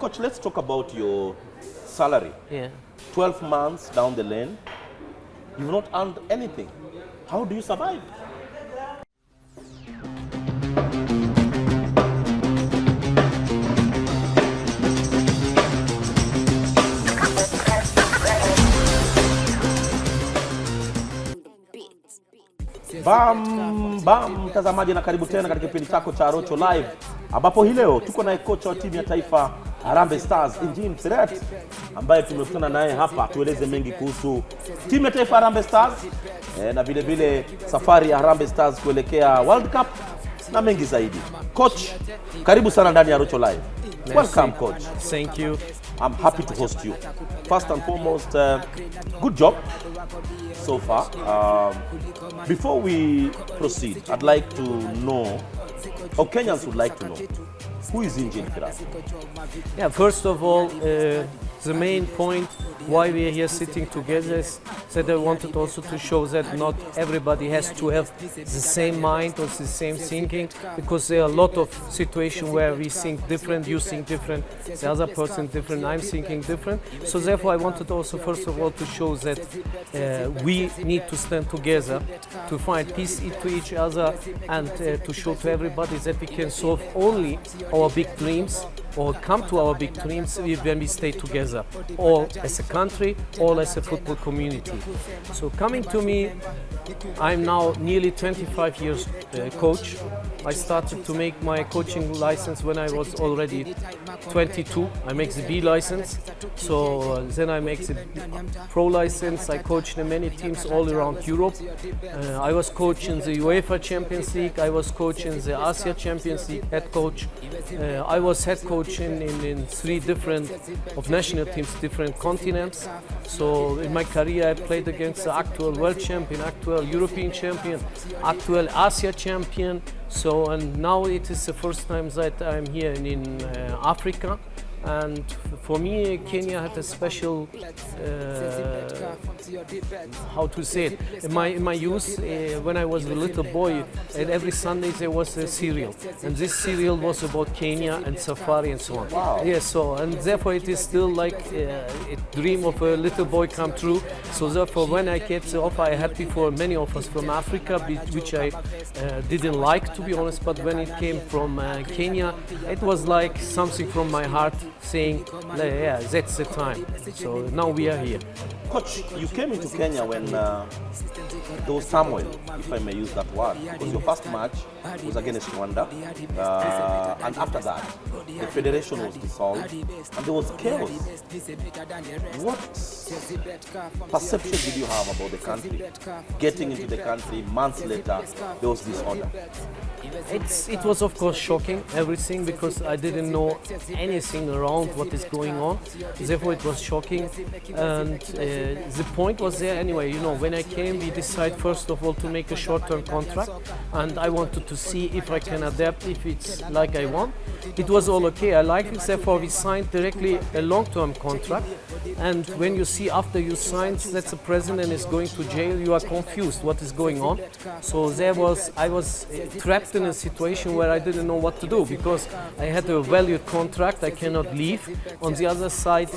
Coach, let's talk about your salary. Yeah. 12 months down the lane, you've not earned anything. How do you survive? Bam, mtazamaji na karibu tena katika kipindi chako cha Rocho Live, ambapo hii leo tuko naye kocha wa timu ya taifa Harambee Stars, Engin Fırat, ambaye tumekutana naye hapa tueleze mengi kuhusu timu ya taifa Harambee Stars na vile vile safari ya Harambee Stars kuelekea World Cup na mengi zaidi. Coach, karibu sana ndani ya Rocho Live. Welcome, coach. Thank you. I'm happy to host you. First and foremost, good job so far. Before we proceed, I'd like to know, or Kenyans would like to know, who is Engin Fırat? Yeah, first of all, the main point why we are here sitting together is that I wanted also to show that not everybody has to have the same mind or the same thinking, because there are a lot of situations where we think different, you think different, the other person different, I'm thinking different. So therefore I wanted also first of all to show that we need to stand together to find peace to each other and to show to everybody that we can solve only our big dreams or come to our big dreams when we stay together, all as a country, all as a football community. So coming to me, I'm now nearly 25 years coach. I started to make my coaching license when I was already 22. I make the B license, so then I make the pro license. I coached in many teams all around Europe. I was coaching the UEFA Champions League, I was coaching the Asia Champions League, head coach. I was head coach in 3 different of national teams, different continents. So in my career I played against the actual world champion, actual European champion, actual Asia champion. So and now it is the first time that I'm here in Africa. And for me, Kenya had a special, how to say it, in my youth, when I was a little boy, and every Sunday there was a serial. And this serial was about Kenya and safari and so on. Wow. Yes, so, and therefore it is still like a dream of a little boy come true. So therefore when I get the offer, I had before many offers from Africa, which I didn't like, to be honest, but when it came from Kenya, it was like something from my heart, saying, yeah, that's the time. So now we are here. Coach, you came into Kenya when there was turmoil, if I may use that word, because your first match was against Rwanda, and after that, the federation was dissolved, and there was chaos. What perception did you have about the country? Getting into the country, months later, there was disorder. It was of course shocking, everything, because I didn't know anything around what is going on. Therefore it was shocking, and the point was there anyway. You know, when I came, we decided first of all to make a short-term contract, and I wanted to see if I can adapt, if it's like I want. It was all okay, I like it, therefore we signed directly a long-term contract. And when you see after you signed that the president is going to jail, you are confused what is going on. So I was trapped in a situation where I didn't know what to do, because I had a valued contract, I cannot leave. On the other side,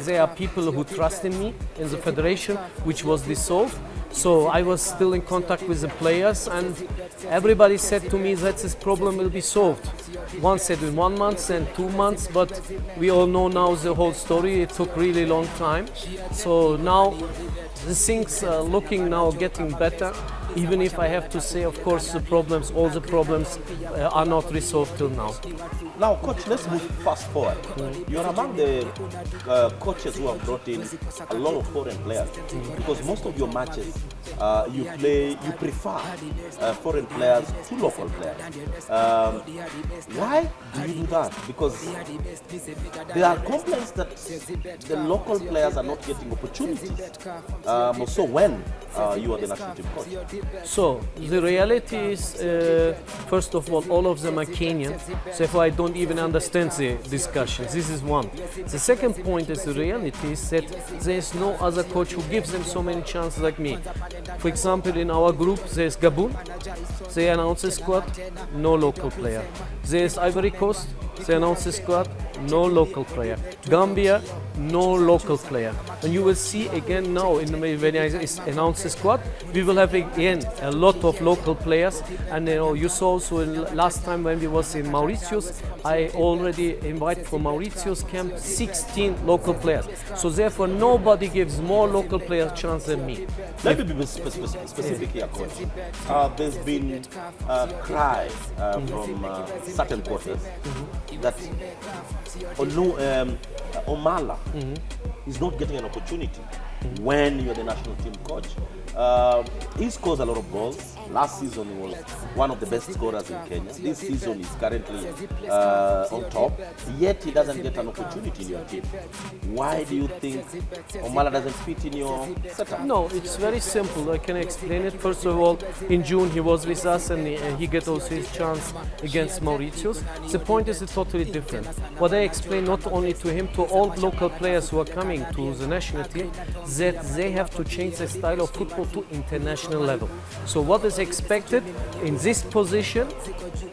there are people who trust in me in the federation, which was dissolved. So I was still in contact with the players, and everybody said to me that this problem will be solved. One said in 1 month and 2 months, but we all know now the whole story. It took really long time. So now the things are looking now getting better. Even if I have to say, of course, all the problems are not resolved till now. Now, coach, let's move fast forward. You're among the coaches who have brought in a lot of foreign players, because most of your matches you prefer foreign players to local players. Why do you do that? Because there are complaints that the local players are not getting opportunities. So when you are the national team coach? So the reality is, first of all of them are Kenyan, therefore I don't even understand the discussions. This is one. The second point is the reality is that there is no other coach who gives them so many chances like me. For example, in our group there is Gabon, they announce a squad, no local player. There is Ivory Coast, they announce a squad, no local player. Gambia, no local player. And you will see again now when I announce the squad, we will have again a lot of local players. And you saw also last time when we was in Mauritius, I already invited for Mauritius camp 16 local players. So therefore nobody gives more local players chance than me. Let me be specific here, coach. There's been cry from certain quarters that Omala is not getting an opportunity when you're the national team coach. He scores a lot of goals. Last season he was one of the best scorers in Kenya. This season he's currently on top, yet he doesn't get an opportunity in your team. Why do you think Omala doesn't fit in your setup? No, it's very simple. I can explain it. First of all, in June he was with us and he get also his chance against Mauritius. The point is totally different. What I explain not only to him, to all local players who are coming to the national team, that they have to change the style of football to international level. So what is expected in this position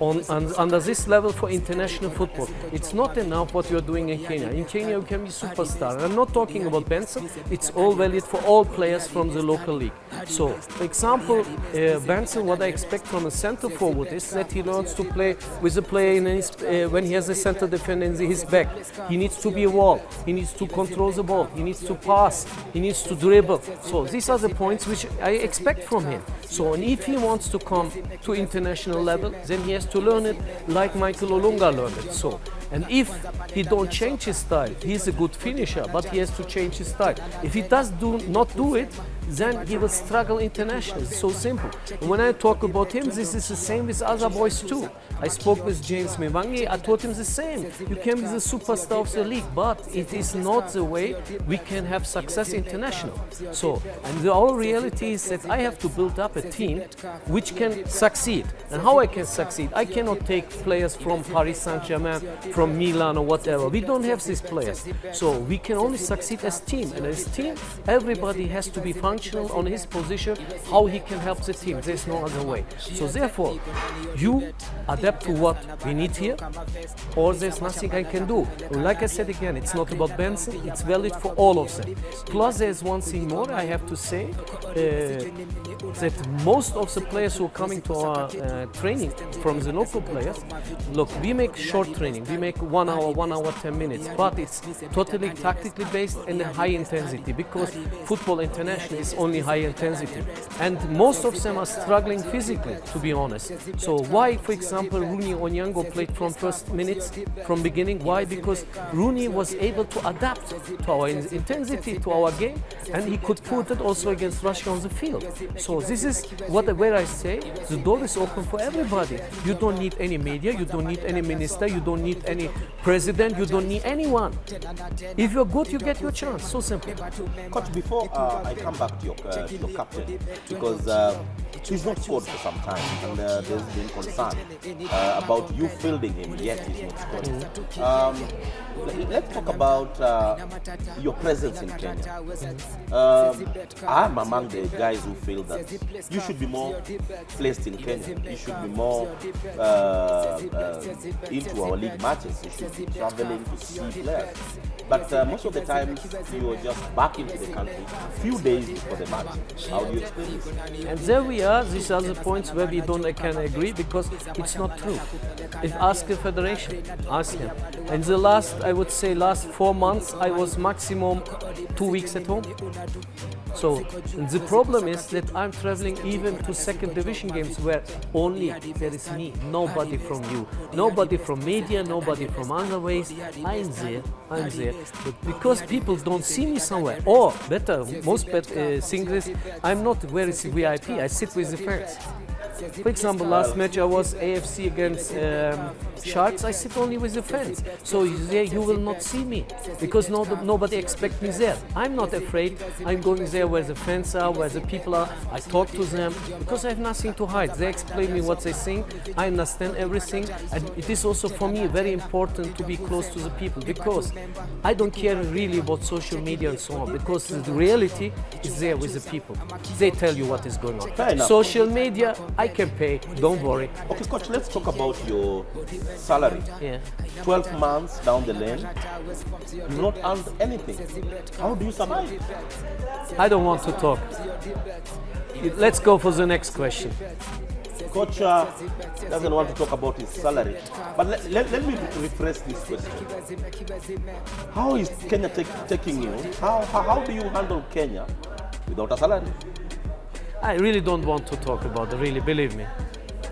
under this level for international football? It's not enough what you're doing in Kenya. In Kenya you can be superstar. I'm not talking about Benson. It's all valid for all players from the local league. So, for example, Benson, what I expect from a center forward is that he learns to play with a player in his, when he has a center defender in his back. He needs to be a wall. He needs to control the ball. He needs to pass. He needs to dribble. So these are the points which I expect from him. So, and if he wants to come to international level, then he has to learn it like Michael Olunga learned it. So, and if he don't change his style, he's a good finisher, but he has to change his style. If he does not do it, then he will struggle internationally. It's so simple. And when I talk about him, this is the same with other boys too. I spoke with James Mwangi, I told him the same. You can be the superstar of the league, but it is not the way we can have success international. So, and the whole reality is that I have to build up a team which can succeed. And how I can succeed? I cannot take players from Paris Saint-Germain, from Milan or whatever. We don't have these players. So we can only succeed as team. And as team, everybody has to be functional on his position, how he can help the team. There's no other way. So therefore, you adapt to what we need here, or there's nothing I can do. Like I said again, it's not about Benson, it's valid for all of them. Plus there's one thing more I have to say, that most of the players who are coming to our training from the local players, look, we make short training, we make 1 hour, 10 minutes, but it's totally tactically based and high intensity, because football international is only high intensity. And most of them are struggling physically, to be honest. So why, for example, Rooney Onyango played from first minutes, from beginning? Why? Because Rooney was able to adapt to our intensity, to our game, and he could put it also against Russia on the field. So this is where I say the door is open for everybody. You don't need any media, you don't need any minister, you don't need any president, you don't need anyone. If you're good, you get your chance. So simple. Coach, before I come back to your captain, because he's not scored for some time, and there's been concern about you fielding him, yet he's not scoring. Let's talk about your presence in Kenya. I'm among the guys who feel that you should be more placed in Kenya. You should be more into our league matches. You should be traveling to see players. But most of the time, you are just back into the country a few days before the match. How do you explain this? And there we are. These are the points where we don't can agree, because it's not true. If ask the federation, ask him. And the last 4 months, I was maximum 2 weeks at home. So the problem is that I'm traveling even to second division games where only there is me, nobody from you, nobody from media, nobody from other ways. I'm there. But because people don't see me somewhere, or better, most thing is I'm not where is VIP. I sit with the fans. For example, last match I was AFC against Sharks. I sit only with the fans, so there you will not see me, because nobody expects me there. I'm not afraid. I'm going there where the fans are, where the people are. I talk to them because I have nothing to hide. They explain me what they think. I understand everything, and it is also for me very important to be close to the people, because I don't care really about social media and so on, because the reality is there with the people. They tell you what is going on. Social media, I I can pay, don't worry. Okay, coach, let's talk about your salary. Yeah. 12 months down the lane, you've not earned anything. How do you survive? I don't want to talk. Let's go for the next question. Coach doesn't want to talk about his salary. But let me rephrase this question. How is Kenya taking you? How do you handle Kenya without a salary? I really don't want to talk about it, really, believe me.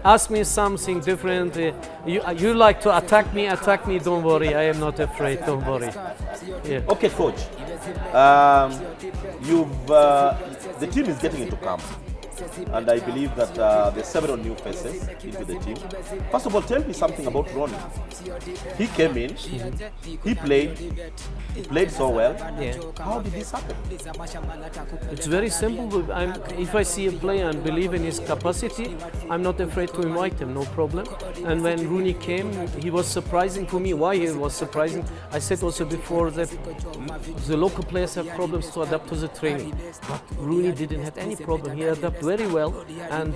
Ask me something different. You like to attack me, don't worry. I am not afraid, don't worry. Yeah. Okay, coach. The team is getting into camp. And I believe that there's several new faces into the team. First of all, tell me something about Ronnie. He came in, he played so well. Yeah. How did this happen? It's very simple. If I see a player and believe in his capacity, I'm not afraid to invite him, no problem. And when Rooney came, he was surprising for me. Why he was surprising? I said also before that the local players have problems to adapt to the training. But Rooney didn't have any problem. He adapted very well, and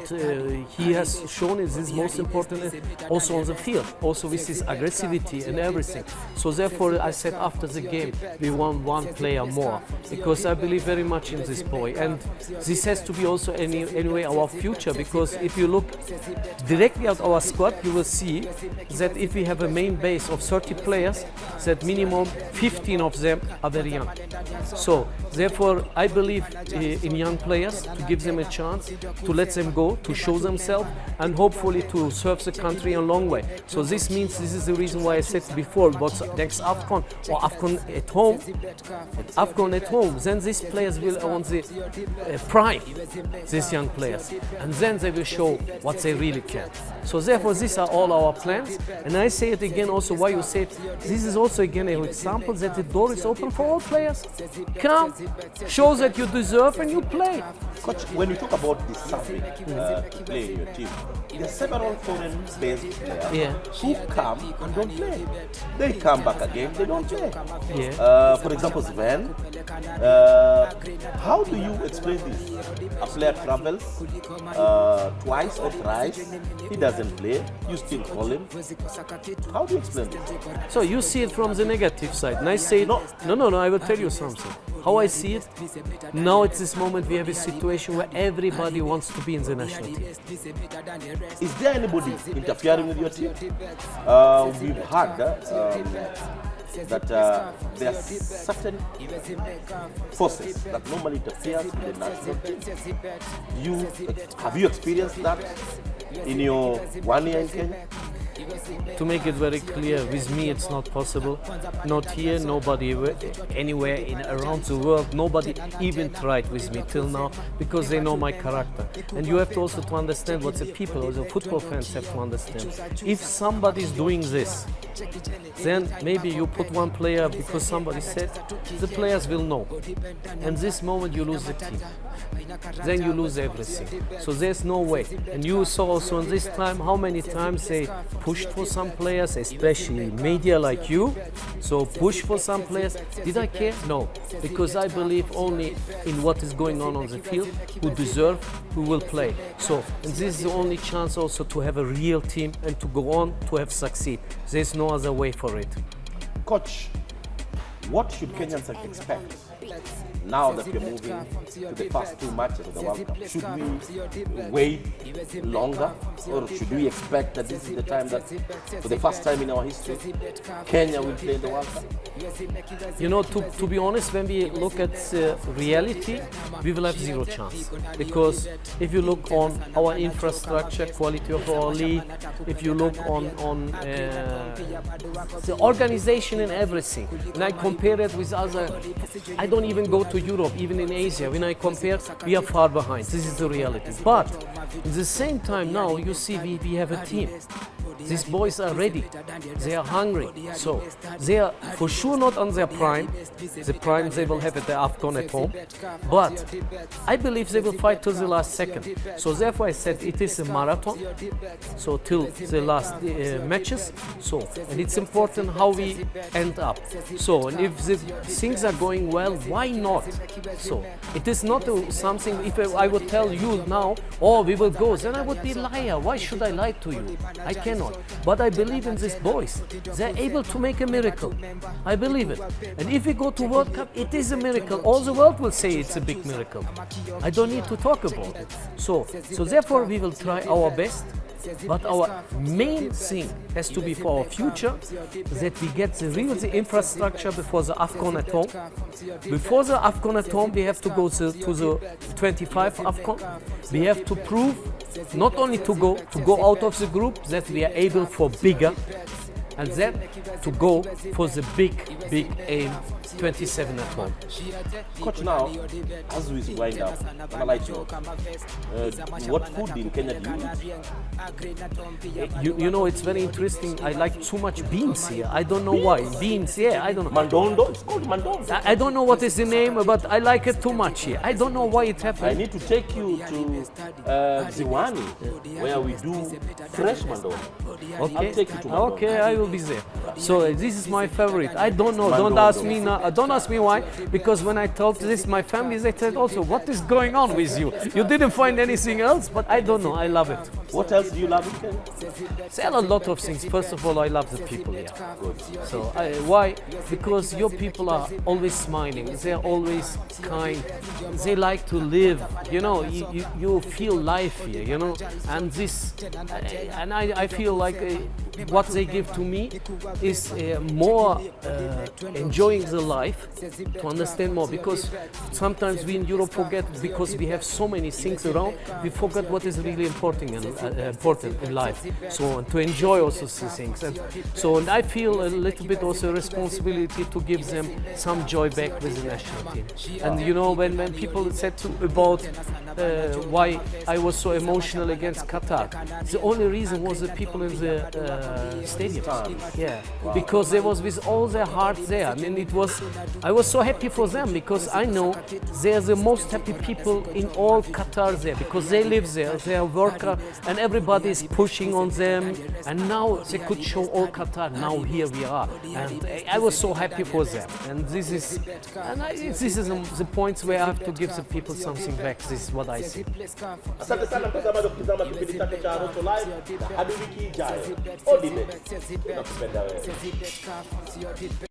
he has shown this is most important also on the field, also with his aggressivity and everything. So therefore I said after the game we want one player more, because I believe very much in this boy, and this has to be also anyway our future, because if you look directly at our squad you will see that if we have a main base of 30 players, that minimum 15 of them are very young. So therefore I believe in young players, to give them a chance, to let them go, to show themselves, and hopefully to serve the country a long way. So this means, this is the reason why I said before, but next AFCON or AFCON at home, then these players will on the prime, these young players, and then they will show what they really can. So therefore these are all our plans, and I say it again also why you said this is also again an example that the door is open for all players. Come, show that you deserve and you play. Coach, when you talk about the subject to play in your team, there are several foreign-based players who come and don't play. They come back again, they don't play. Yeah. For example, Sven, how do you explain this? A player travels twice or thrice, he doesn't play, you still call him. How do you explain this? So you see it from the negative side, and I say no, I will tell you something. How I see it, now at this moment we have a situation where everybody wants to be in the national team. Is there anybody interfering with your team? We've heard that there are certain forces that normally interfere with the national team. Have you experienced that in your 1 year in Kenya? To make it very clear, with me it's not possible. Not here, nobody anywhere around the world, nobody even tried with me till now, because they know my character. And you have to also to understand what the people or the football fans have to understand. If somebody is doing this, then maybe you put one player because somebody said, the players will know. And this moment you lose the team. Then you lose everything. So there's no way. And you saw also in this time how many times they pushed for some players, especially media like you. So push for some players. Did I care? No. Because I believe only in what is going on the field, who deserve, who will play. So and this is the only chance also to have a real team and to go on to have succeed. There's no other way for it. Coach, what should Kenyans expect now that we're moving to the first 2 matches of the World Cup? Should we wait longer, or should we expect that this is the time that, for the first time in our history, Kenya will play in the World Cup? You know, to be honest, when we look at reality, we will have zero chance. Because if you look on our infrastructure, quality of our league, if you look on the organization and everything, and I compare it with other, I don't even go to Europe, even in Asia. When I compare, we are far behind. This is the reality. But at the same time now, you see we have a team. These boys are ready. They are hungry. So they are for sure not on their prime. The prime they will have at the AFCON at home. But I believe they will fight till the last second. So therefore I said it is a marathon. So till the last matches. So and it's important how we end up. So and if the things are going well, why not? So it is not something. If I would tell you now, oh, we will go, then I would be a liar. Why should I lie to you? I cannot. But I believe in these boys. They're able to make a miracle. I believe it. And if we go to World Cup, it is a miracle. All the world will say it's a big miracle. I don't need to talk about it. So therefore we will try our best. But our main thing has to be for our future that we get the infrastructure before the AFCON at home. Before the AFCON at home, we have to go to the 25 AFCON. We have to prove not only to go out of the group, that we are able for bigger, and then to go for the big aim, 27 at home. Coach, now, as we wind up, I'm like what food in Kenya do you eat? You know, it's very interesting. I like too much beans here. I don't know why. Beans, yeah, I don't know. Mandondo? It's called Mandondo. I don't know what is the name, but I like it too much here. I don't know why it happened. I need to take you to Ziwani, where we do fresh Mandondo. Okay. I'll take you to Mandondo. Okay, I will be there. So this is my favorite. I don't know. Don't ask me now. Don't ask me why. Because when I told this my family, they said also, "What is going on with you? You didn't find anything else?" But I don't know. I love it. What else do you love in Kenya? There are a lot of things. First of all, I love the people here. So why? Because your people are always smiling. They're always kind. They like to live. You know, you feel life here. You know, and this, and I feel like what they give to me is more enjoying the life, to understand more, because sometimes we in Europe forget, because we have so many things around, we forget what is really important in life. So to enjoy also these things, and I feel a little bit also a responsibility to give them some joy back with the national team. And you know, when people said about why I was so emotional against Qatar, the only reason was the people in the stadium. Yeah, wow. Because they was with all their heart there. I mean, I was so happy for them, because I know they're the most happy people in all Qatar there, because they live there, they are worker, and everybody is pushing on them. And now they could show all Qatar. Now here we are, and I was so happy for them. And this is the points where I have to give the people something back. This is what I see. Asante sana mtazamaji kutazama kipindi chake cha Roto Live. Hadi wiki ijayo. All the best. Tunakupenda wewe.